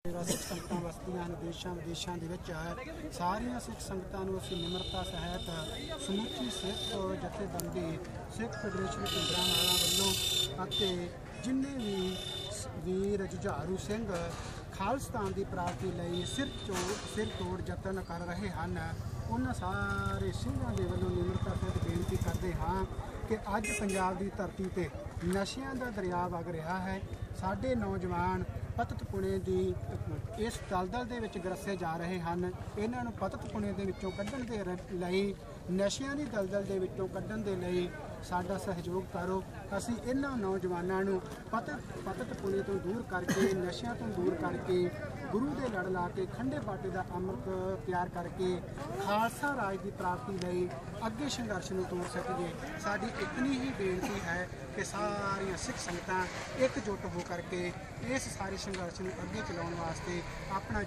सिख संगतां वसदियां हन देशां विदेशां दे विच सारियां सिख संगतां नूं असीं निमरता सहित समूची सिख जथेबंदी सिख फैडरेशन भिंडरांवाला वल्लों अते जिन्ने भी वीर जुझारू सिंह खालिस्तान की प्राप्ति लई सिर तोड़ यतन कर रहे हैं उन्हां सारे सिंघां दे वल्लों निमरता सहित बेनती करते हाँ कि अज पंजाब की धरती ते नशियां दा दरिया वग रहा है। साडे नौजवान पतत पुणे की इस दलदल दे विच गरसे जा रहे हैं। इन्हां नूं पतत पुणे दे विचों कड्ढण दे लई नशियां दी दलदल दे विचों कड्ढण दे लई साडा सहयोग करो। असीं इन्हां नौजवानां नूं पतत पुणे तो दूर करके नशियां तो दूर करके गुरु के लड़ ला के खंडे बाटे का अमृत तैयार करके खालसा राज की प्राप्ति लई अगे संघर्ष में तोड़ सकीए। साडी इतनी ही बेनती है कि सारियां सिख संगतां एकजुट हो करके इस सारे संघर्ष में अगे चलाउण वास्ते अपना